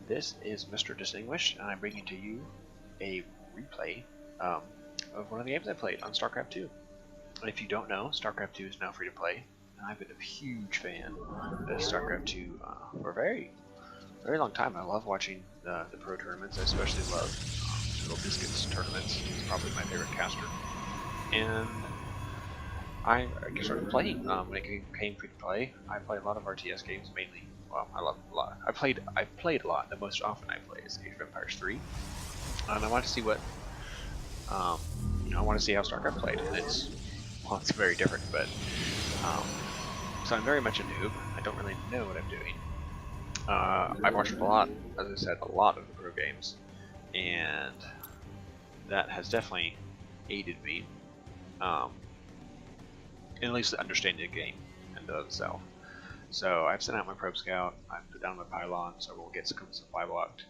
This is Mr. Distinguished, and I'm bringing to you a replay of one of the games I played on StarCraft 2. And if you don't know, StarCraft 2 is now free to play, and I've been a huge fan of StarCraft 2 for a very long time. I love watching the pro tournaments. I especially love Little Biscuits tournaments. It's probably my favorite caster. And I started playing when it came free to play. I played a lot of RTS games mainly. Well, I love a lot. I played a lot. The most often I play is Age of Empires 3, and I want to see what I want to see how StarCraft played. And it's very different, but so I'm very much a noob. I don't really know what I'm doing. I've watched a lot, as I said, a lot of the pro games, and that has definitely aided me, at least understanding the game and itself. So I've sent out my probe scout, I've put down my pylon, so we'll get some supply blocked,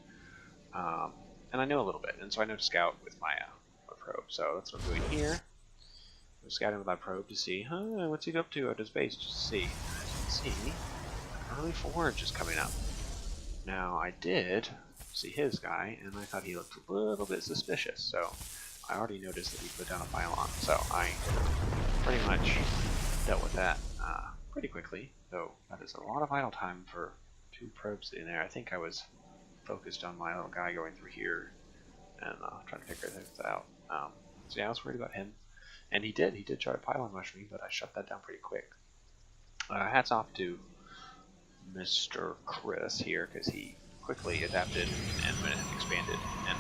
and I know a little bit, and so I know to scout with my probe. So that's what I'm doing here. I'm scouting with my probe to see, what's he up to at his base, just to see. As you can see, an early forge is coming up. Now I did see his guy, and I thought he looked a little bit suspicious, so I already noticed that he put down a pylon, so I pretty much dealt with that pretty quickly, though that is a lot of idle time for two probes in there. I think I was focused on my little guy going through here and trying to figure things out. So yeah, I was worried about him, and he did try to pylon rush me, but I shut that down pretty quick. Hats off to Mr. Chris here, because he quickly adapted and went and expanded, and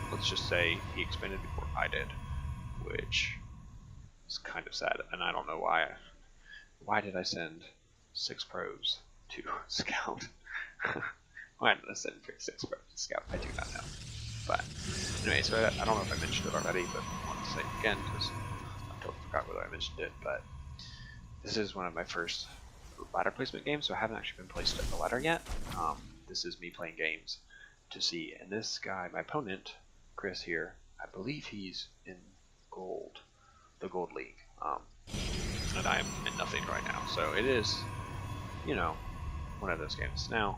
let's just say he expanded before I did, which is kind of sad, and I don't know why. Why did I send 6 probes to scout? Why did I send 6 probes to scout? I do not know. But anyway, so I don't know if I mentioned it already, but I want to say it again because I totally forgot whether I mentioned it. But this is one of my first ladder placement games, so I haven't actually been placed at the ladder yet. This is me playing games to see. And this guy, my opponent, Chris here, I believe he's in gold, the gold league. And I'm in nothing right now, so it is, one of those games. Now,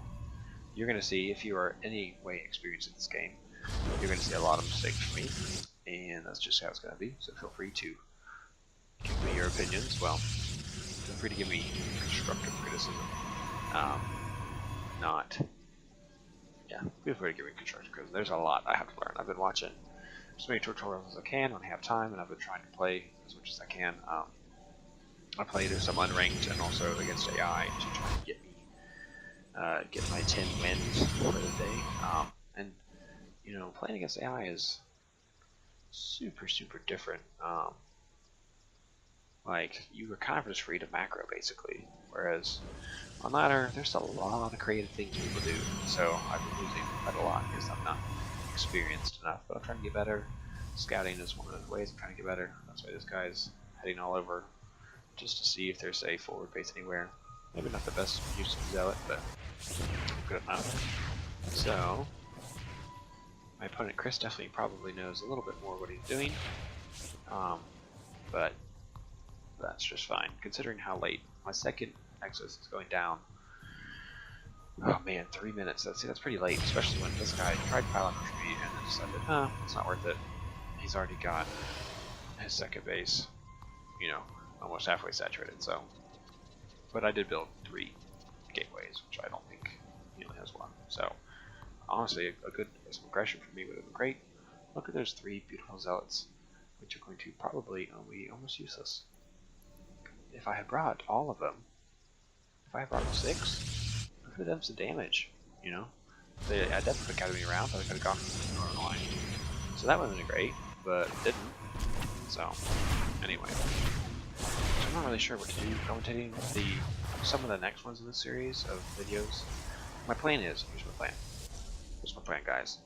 you're going to see, if you are any way experienced in this game, you're going to see a lot of mistakes from me, and that's just how it's going to be, so feel free to give me your opinions. Well, feel free to give me constructive criticism. Feel free to give me constructive criticism. There's a lot I have to learn. I've been watching as many tutorials as I can when I have time, and I've been trying to play as much as I can. I played some unranked and also against AI to try and get me get my 10 wins for the day. And playing against AI is super different. Like, you were kind of just free to macro basically, whereas on ladder there's a lot of creative things people do. So I've been losing quite a lot because I'm not experienced enough. But I'm trying to get better. Scouting is one of the ways I'm trying to get better. That's why this guy's heading all over, just to see if there's a forward base anywhere. Maybe not the best use of Zealot, but good enough. So, my opponent Chris definitely probably knows a little bit more what he's doing, but that's just fine, considering how late my second Nexus is going down. Oh man, 3 minutes, that's pretty late, especially when this guy tried pylon rush me and then decided, it's not worth it. He's already got his second base, almost halfway saturated, so. But I did build 3 gateways, which I don't think he only has 1. So, honestly, some aggression from me would have been great. Look at those 3 beautiful zealots, which are going to probably be almost useless. If I had brought all of them, if I had brought 6, I could have done some damage, I definitely gathered me around, but I could have gone from the northern line. So that would have been great, but it didn't. So, anyway. I'm not really sure what to do commentating some of the next ones in the series of videos. My plan is, here's my plan, guys.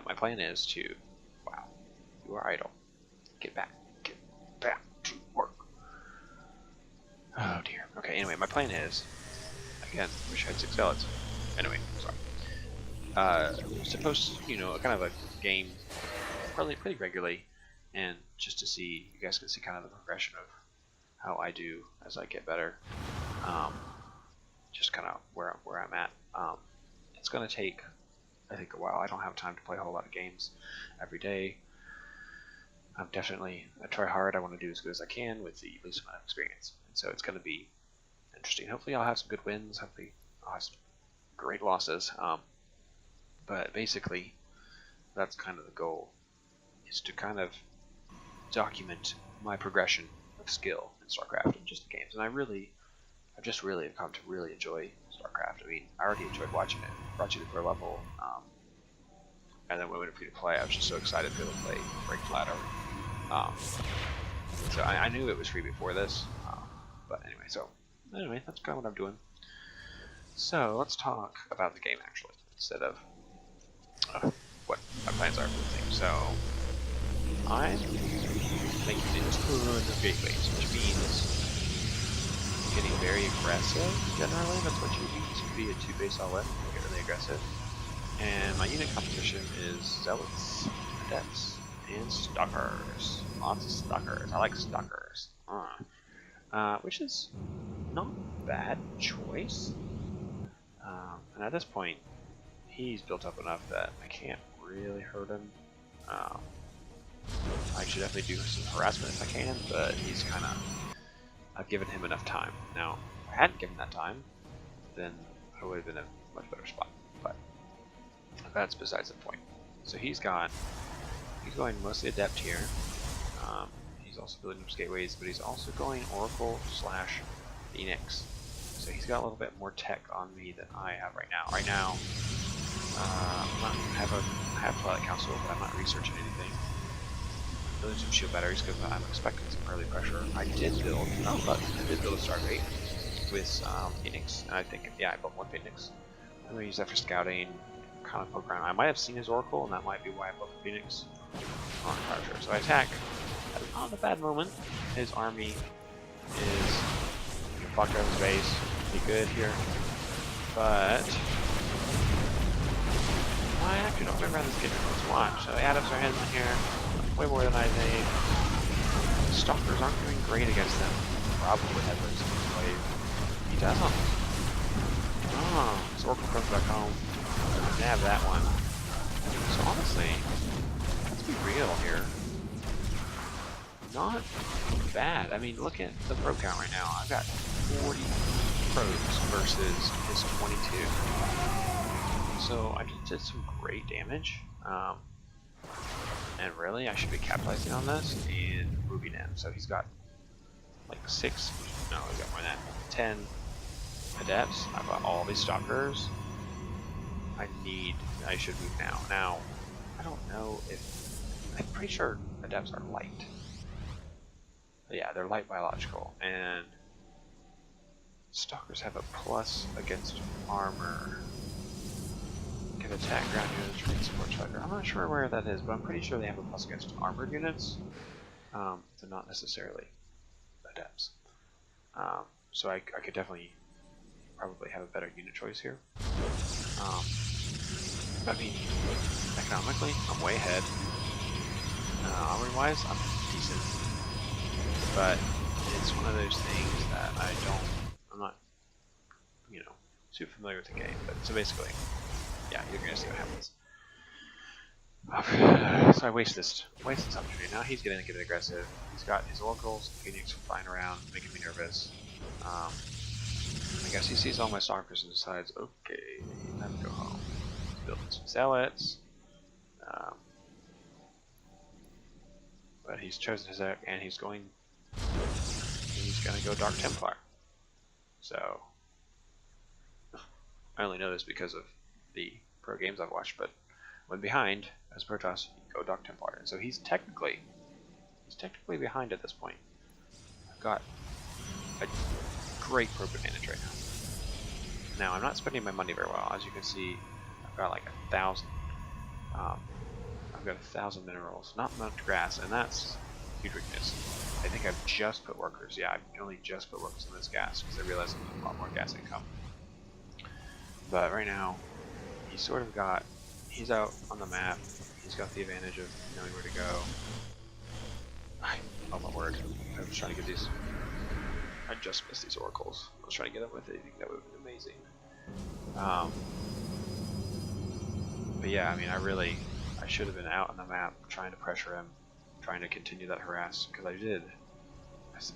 My plan is to, wow, you are idle. Get back to work. Oh dear. Okay, anyway, my plan is, again, wish I had 6 zealots. Anyway, sorry. Supposed, kind of a game pretty regularly, and just to see, you guys can see kind of the progression of how I do as I get better. Just kind of where I'm at. It's going to take, I think, a while. I don't have time to play a whole lot of games every day. I'm definitely a try hard. I want to do as good as I can with the least amount of experience. And so it's going to be interesting. Hopefully I'll have some good wins. Hopefully I'll have some great losses. But basically, that's kind of the goal, is to kind of document my progression of skill in StarCraft and just the games. And I've just really come to really enjoy StarCraft. I mean, I already enjoyed watching it. Brought you to pro level, and then when we went free to play, I was just so excited to be able to play Break Flatter. So I knew it was free before this, but anyway, that's kind of what I'm doing. So let's talk about the game actually, instead of what my plans are for the thing. So I'm making a ton of gateways, which means getting very aggressive. Generally, that's what you need to be a 2-base all-in. Get really aggressive. And my unit composition is Zealots, Adepts, and Stalkers. Lots of Stalkers. I like Stalkers. Which is not a bad choice. And at this point, he's built up enough that I can't really hurt him. I should definitely do some harassment if I can, but he's kind of... I've given him enough time. Now, if I hadn't given that time, then I would have been in a much better spot. But that's besides the point. So he's going mostly Adept here. He's also building up gateways, but he's also going Oracle / Phoenix. So he's got a little bit more tech on me than I have right now. Right now, I have Twilight Council, but I'm not researching anything. I'm building some shield batteries because I'm expecting some early pressure. I did build a Stargate with Phoenix, and I think, yeah, I built one Phoenix. I'm going to use that for scouting, kind of poke around. I might have seen his Oracle, and that might be why I built the Phoenix. I'm not quite sure. So I attack at not a bad moment. His army is fucked out of his base. Pretty good here. But I actually don't remember how this game goes. Watch. So Adams are heading in here. Way more than I need. Stalkers aren't doing great against them. Probably have those wave. He doesn't. Oh, his Oracle comes back home. Nab that one. So honestly, let's be real here. Not bad. I mean, look at the probe count right now. I've got 40 probes versus his 22. So I just did some great damage. And really, I should be capitalizing on this and moving in. So he's got like 6, no, he's got more than that, 10 Adepts. I've got all these Stalkers. I should move now. Now, I don't know if, I'm pretty sure Adepts are light. But yeah, they're light biological, and Stalkers have a plus against armor. Can attack ground units, range support Stalker. I'm not sure where that is, but I'm pretty sure they have a plus against armored units. They're not necessarily Adepts. So I could definitely probably have a better unit choice here. I mean, economically, I'm way ahead. Armory-wise, I'm decent. But it's one of those things that I'm not, super familiar with the game. But so basically, yeah, you're gonna see what happens. So I waste this opportunity. Now he's gonna get aggressive. He's got his Oracles, Phoenix flying around, making me nervous. I guess he sees all my Stalkers and decides, okay, time to go home. He's building some Zealots. But he's chosen his deck, and he's gonna go Dark Templar. So I only know this because of the pro games I've watched, but when behind as Protoss, you go Dark Templar. And so he's technically behind at this point. I've got a great probe advantage right now. Now I'm not spending my money very well. As you can see, I've got like 1,000. I've got 1,000 minerals, not much grass, and that's huge weakness. I think I've just put workers. Yeah, I've only just put workers in this gas because I realized there's a lot more gas income. But right now, he's out on the map. He's got the advantage of knowing where to go. Oh my word! I was trying to get these. I just missed these oracles. I was trying to get them with it. I think that would have been amazing. But yeah, I mean, I should have been out on the map trying to pressure him, trying to continue that harass, because I did.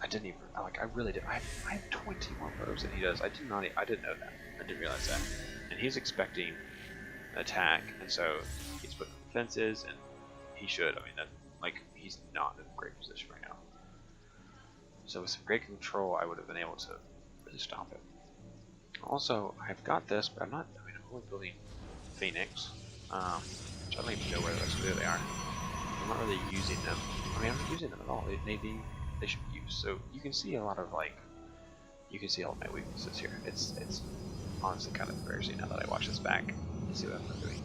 I didn't even, like, I really did. I have 20 more probes than he does. I didn't know that. I didn't realize that. And he's expecting an attack, and so he's putting defenses, and he should. I mean, that, like, he's not in a great position right now. So with some great control, I would have been able to really stop him. Also, I've got this, but I'm only building Phoenix, which I don't even know where they are. I'm not really using them. I mean, I'm not using them at all. They should be used. So you can see a lot of, like, you can see all of my weaknesses here. It's honestly kind of embarrassing now that I watch this back and see what I'm doing.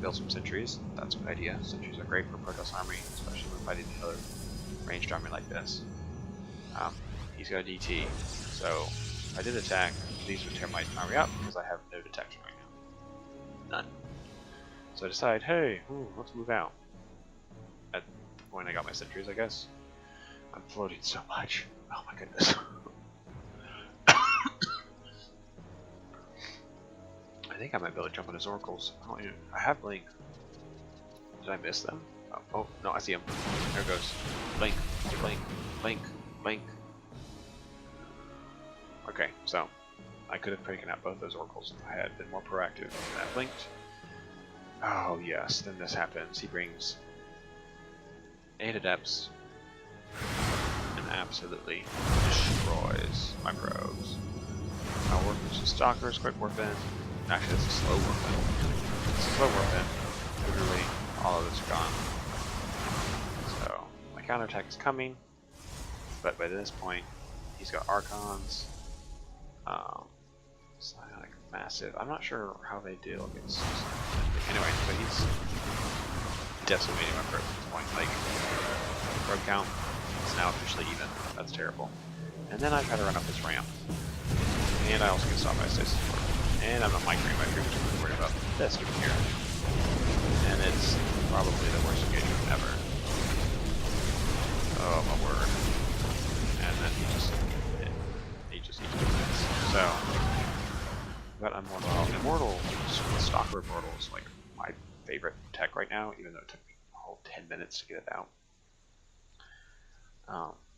Build some sentries. That's a good idea. Sentries are great for Protoss army, especially when fighting another ranged army like this. He's got a DT, so if I did attack, these would tear my army up because I have no detection right now. None. So I decide, hey, let's move out. At the point I got my sentries, I guess. I'm floating so much. Oh my goodness. I think I might be able to jump on his oracles. I have Blink. Did I miss them? Oh, no, I see him. There it goes. Blink, blink, blink, blink. Okay, so I could have taken out both those oracles if I had been more proactive and I blinked. Oh yes, then this happens. He brings 8 adepts and absolutely destroys my probes. I'll work with some stalkers, quick warp in. Actually, it's a slow warp in. It's a slow warp in. Literally, all of it's gone. So, my counterattack is coming, but by this point, he's got Archons. It's not like massive. I'm not sure how they deal against. Anyway, but he's decimating my probe at this point. Like, probe count is now officially even. That's terrible. And then I try to run up this ramp. And I also get stopped by a stasis port. And I'm not microing my crew, which I'm worried about this over here. And it's probably the worst engagement ever. Oh my word. And then he just eats this. So, but Immortal, Stalker Immortal is like my favorite tech right now, even though it took me a whole 10 minutes to get it out.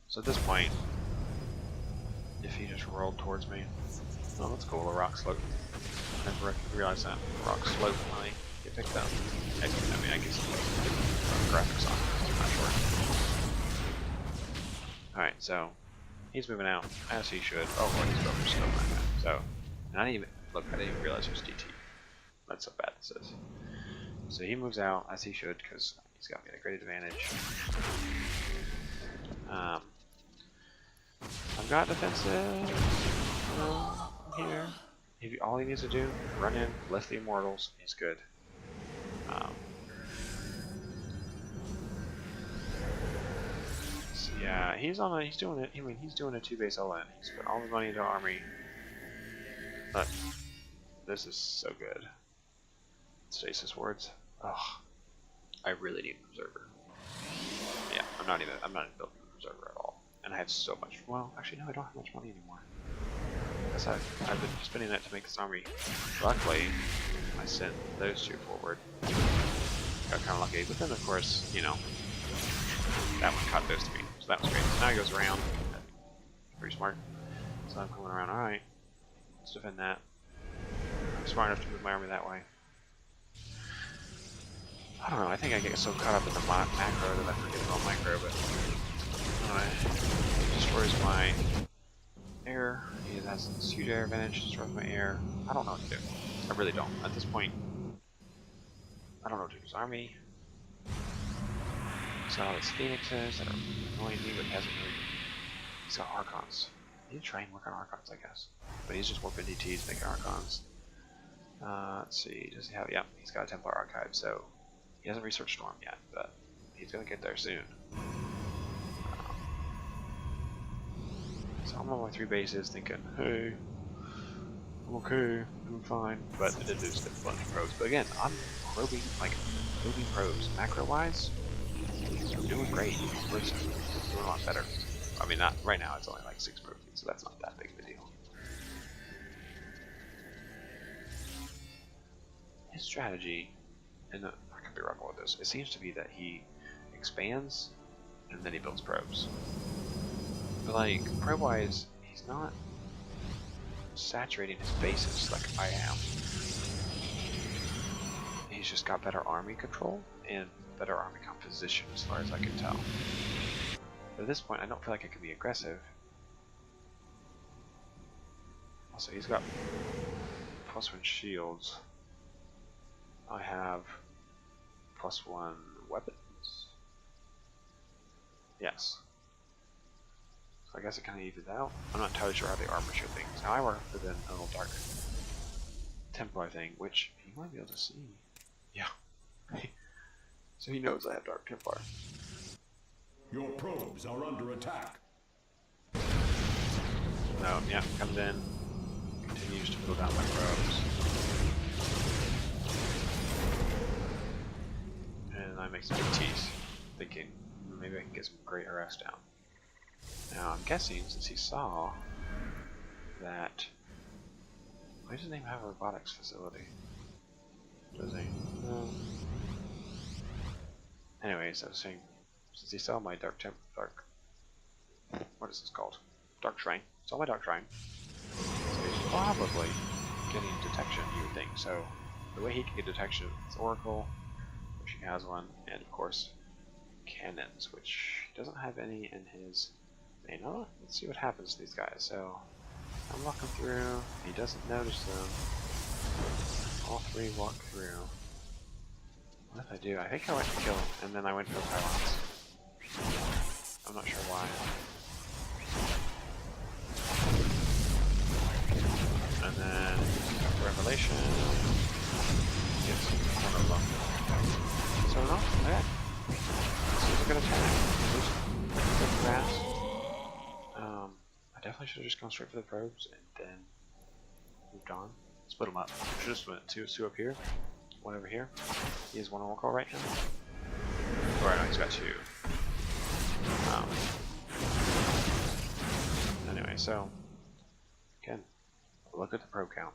So at this point, if he just rolled towards me, oh, that's cool, a rock slope. Never realized that. Rock slope when I get picked up. I mean, I guess graphics on it, I'm not sure. Alright, so he's moving out, as he should. Oh, Lord, he's over still like that. So, and I didn't even realize there's DT. That's how bad this is. So he moves out, as he should, because he's got me at a great advantage. I've got defensive here. All he needs to do, run in, lift the Immortals, he's good. So yeah, he's doing it. I mean, he's doing a 2-base all-in. He's put all the money into army. But this is so good. Stasis wards. Ugh. I really need an observer. Yeah, I'm not even building an observer at all. And I have so much. Well, actually, no, I don't have much money anymore. Because I've been spending that to make this army. Luckily, I sent those 2 forward. Got kind of lucky, but then of course, you know, that one caught those 3, so that was great. So now he goes around. Pretty smart. So I'm coming around. All right, let's defend that. I'm smart enough to move my army that way. I don't know. I think I get so caught up in the macro that I forget about micro, but he destroys my air. He has this huge air advantage, destroys my air. I don't know what to do. I really don't. At this point, I don't know what to do with his army. He's got all these phoenixes that are annoying me, but he hasn't really. He's got Archons. I need to try and work on Archons, I guess. But he's just warping DTs, making Archons. Let's see. Does he have? Yeah, he's got a Templar Archive, so he hasn't researched Storm yet, but he's gonna get there soon. So I'm on my 3 bases thinking, hey, I'm okay, I'm fine. But I did lose a bunch of probes. But again, I'm probing, like, moving probes. Macro-wise, I'm doing great. We're doing a lot better. I mean, not right now, it's only like 6 probes, so that's not that big of a deal. His strategy and I could be wrong with this, it seems to be that he expands and then he builds probes. But like, probe-wise, he's not saturating his bases like I am. He's just got better army control and better army composition as far as I can tell. But at this point, I don't feel like I can be aggressive. Also, he's got +1 shields. I have +1 weapons. Yes. So I guess it kind of evens out. I'm not entirely sure how the armature things. Now I work within a little dark Templar thing, which you might be able to see. Yeah. So he knows I have Dark Templar. Your probes are under attack. No, yeah, comes in, continues to build out my probes. And I make some DTs, thinking maybe I can get some great harass down. Now I'm guessing, since he saw that... Why doesn't he have a robotics facility? Does he? No. Anyways, I was saying, since he saw my what is this called? Dark Shrine. Saw my Dark Shrine. So he's probably getting detection, you would think. So the way he can get detection is Oracle, which he has one, and of course cannons, which he doesn't have any in his main. Oh, let's see what happens to these guys. So I'm walking through, he doesn't notice them. All three walk through. What did I do? I think I went to kill him, and then I went for the pylons. I'm not sure why. And then Revelation gets one of them. So not bad. This is a good attack. Good grass. I definitely should have just gone straight for the probes and then moved on. Split them up. Should have split two up here, one over here. He has one Oracle right now. Or no, he's got two. Anyway, so again, look at the probe count.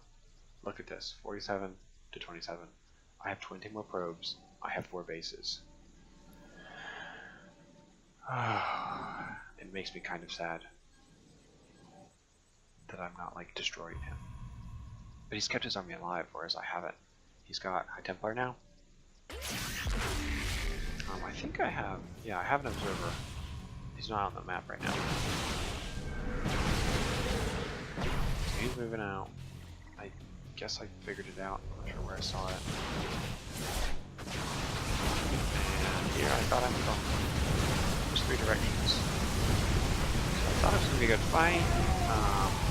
Look at this, 47 to 27. I have 20 more probes. I have 4 bases. It makes me kind of sad that I'm not like destroying him. But he's kept his army alive, whereas I haven't. He's got High Templar now. I think I have, yeah, I have an observer. He's not on the map right now. So he's moving out. I guess I figured it out. I'm not sure where I saw it. And here I thought I was going. There's 3 directions. So I thought it was going to be a good fight.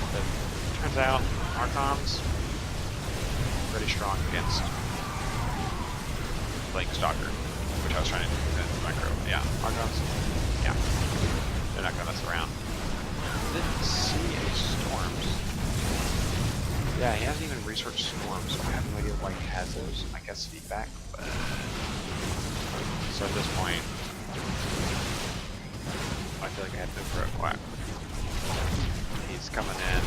But it turns out Archons pretty strong against like Stalker, which I was trying to do with micro. Yeah, Archons. Yeah, they're not gonna mess around. Didn't see any storms. Yeah, he hasn't even researched storms, so I have no idea why he has those. I guess feedback, but so at this point, I feel like I had no pro quack. He's coming in.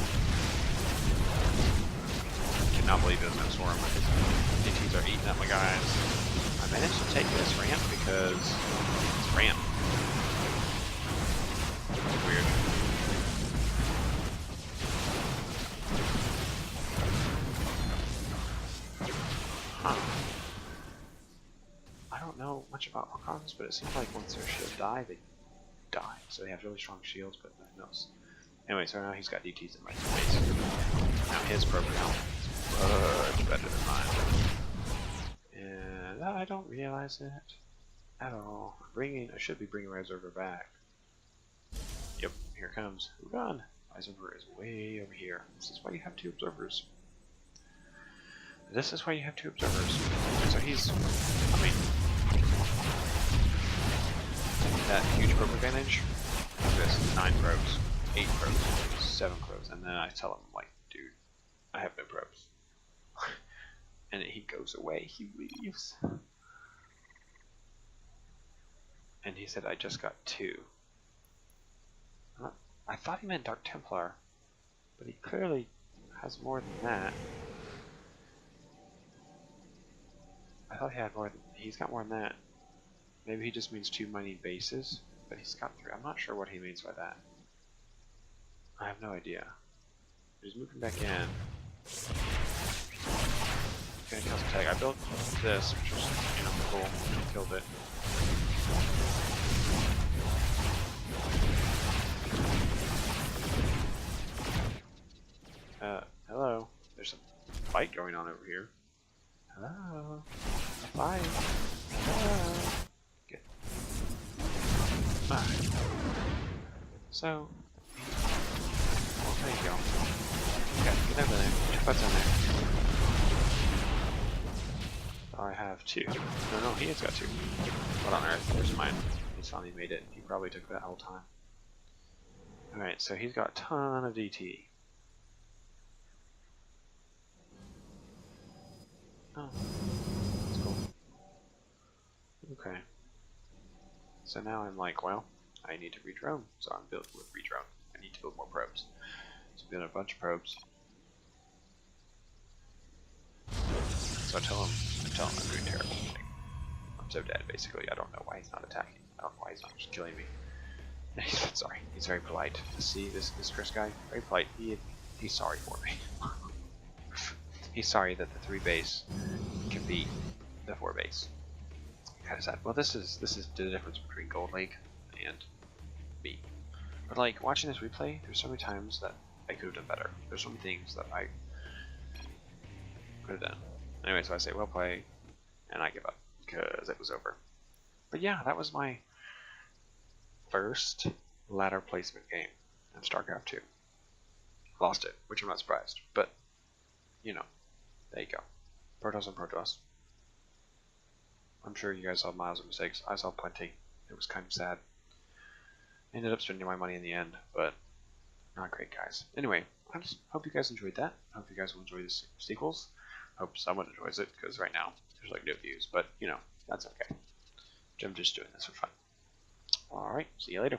Cannot believe there's no storm. His DTs are eating up my guys. I managed to take this ramp because it's ramp. That's weird. Huh. I don't know much about Archons, but it seems like once their shield die, they die. So they have really strong shields, but nothing else. Anyway, so now he's got DTs in my space. Now his probe count is much better than mine. And I don't realize it at all. I should be bringing my observer back. Yep, here it comes. Run! My observer is way over here. This is why you have 2 observers. This is why you have 2 observers. So he's, I mean, that huge probe advantage. Look at this, 9 probes, 8 probes, 7 probes, and then I tell him, like, dude, I have no probes. And he goes away, he leaves. And he said, I just got 2. I thought he meant Dark Templar, but he clearly has more than that. thought he had more than, he's got more than that. Maybe he just means 2 mining bases, but he's got 3. I'm not sure what he means by that. I have no idea. He's moving back in. Gonna kill some tag. I built this, which was, you know, cool. Killed it. Hello. There's a fight going on over here. Hello. A fight. Hello. Get. Ah. So. Well, there you go. Okay, get over there. Put your butts in there. I have 2. No, he has got 2. What on earth? Where's mine? He finally made it. He probably took that whole time. Alright, so he's got a ton of DT. Oh, that's cool. Okay. So now I'm like, well, I need to redrone. So I'm building with redrone. I need to build more probes. So I'm building a bunch of probes. So I tell him I'm doing terrible. Like, I'm so dead, basically. I don't know why he's not attacking. I don't know why he's not just killing me. Sorry, he's very polite. See this Chris guy? Very polite. He's sorry for me. He's sorry that the 3 base can beat the 4 base. Kind of sad. Well, this is the difference between Gold Lake and me. But like watching this replay, there's so many times that I could have done better. There's so many things that I could have done. Anyway, so I say well play, and I give up because it was over. But yeah, that was my first ladder placement game in StarCraft 2. Lost it, which I'm not surprised, but you know, there you go. Protoss and Protoss. I'm sure you guys saw miles of mistakes. I saw plenty. It was kind of sad. I ended up spending my money in the end, but not great, guys. Anyway, I just hope you guys enjoyed that. I hope you guys will enjoy the sequels. Hope someone enjoys it, because right now there's like no views, but you know, that's okay. I'm just doing this for fun. Alright, see you later.